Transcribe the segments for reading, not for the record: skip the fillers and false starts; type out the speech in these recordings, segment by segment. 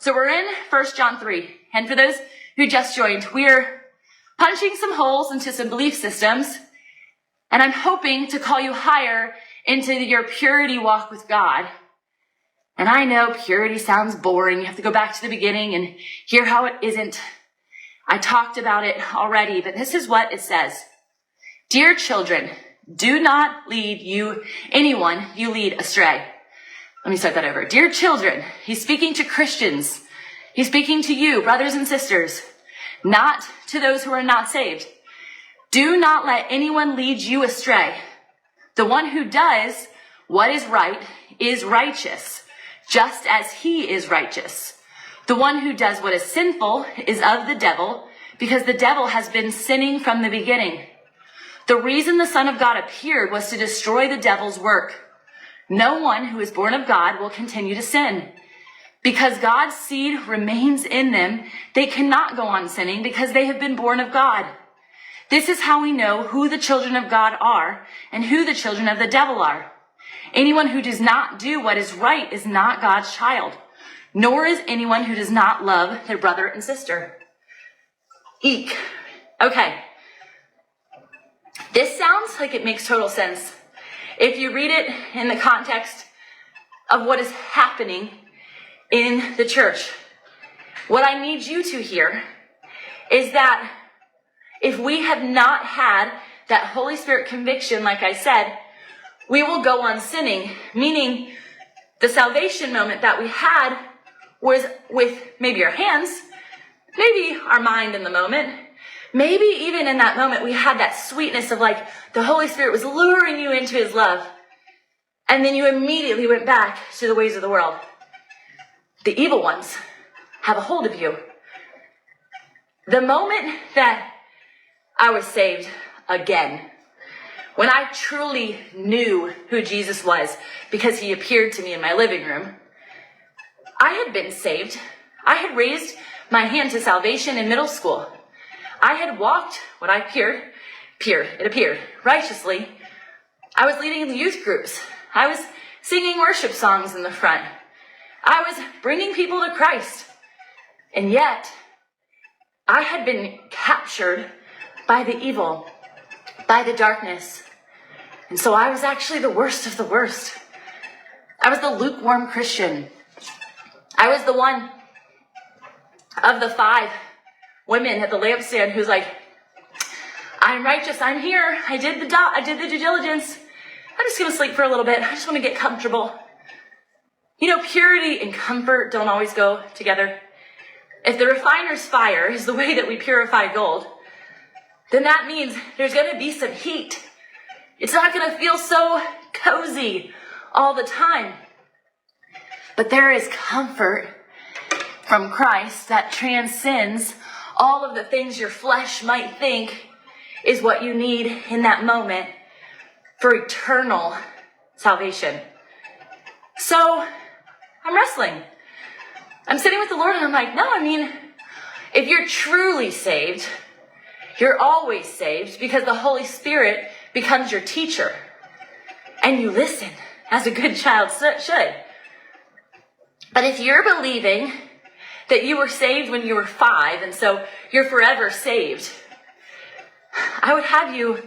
So we're in 1 John 3. And for those who just joined, we're punching some holes into some belief systems. And I'm hoping to call you higher into your purity walk with God. And I know purity sounds boring. You have to go back to the beginning and hear how it isn't. I talked about it already, but this is what it says. Dear children, do not lead anyone you lead astray. Let me start that over. Dear children, he's speaking to Christians. He's speaking to you, brothers and sisters, not to those who are not saved. Do not let anyone lead you astray. The one who does what is right is righteous, just as he is righteous. The one who does what is sinful is of the devil, because the devil has been sinning from the beginning. The reason the Son of God appeared was to destroy the devil's work. No one who is born of God will continue to sin. Because God's seed remains in them, they cannot go on sinning because they have been born of God. This is how we know who the children of God are and who the children of the devil are. Anyone who does not do what is right is not God's child, nor is anyone who does not love their brother and sister. Eek. Okay. This sounds like it makes total sense if you read it in the context of what is happening in the church. What I need you to hear is that if we have not had that Holy Spirit conviction, like I said, we will go on sinning, meaning the salvation moment that we had was with maybe our hands, maybe our mind in the moment. Maybe even in that moment, we had that sweetness of like the Holy Spirit was luring you into his love. And then you immediately went back to the ways of the world. The evil ones have a hold of you. The moment that I was saved again, when I truly knew who Jesus was because he appeared to me in my living room, I had been saved. I had raised my hand to salvation in middle school. I had walked what I appeared righteously. I was leading the youth groups. I was singing worship songs in the front. I was bringing people to Christ. And yet, I had been captured by the evil, by the darkness. And so I was actually the worst of the worst. I was the lukewarm Christian. I was the one of the 5 women at the lampstand who's like, I'm righteous, I'm here, I did the due diligence. I'm just gonna sleep for a little bit. I just want to get comfortable. You know, purity and comfort don't always go together. If the refiner's fire is the way that we purify gold, then that means there's gonna be some heat. It's not gonna feel so cozy all the time. But there is comfort from Christ that transcends all of the things your flesh might think is what you need in that moment for eternal salvation. So I'm wrestling. I'm sitting with the Lord and I'm like, no, if you're truly saved, you're always saved because the Holy Spirit becomes your teacher and you listen as a good child should. But if you're believing that you were saved when you were 5 and so you're forever saved, I would have you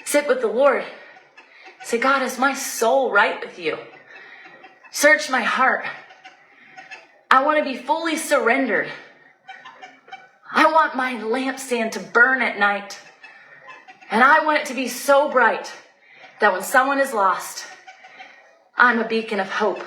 sit with the Lord. Say, God, is my soul right with you? Search my heart. I want to be fully surrendered. I want my lampstand to burn at night. And I want it to be so bright that when someone is lost, I'm a beacon of hope.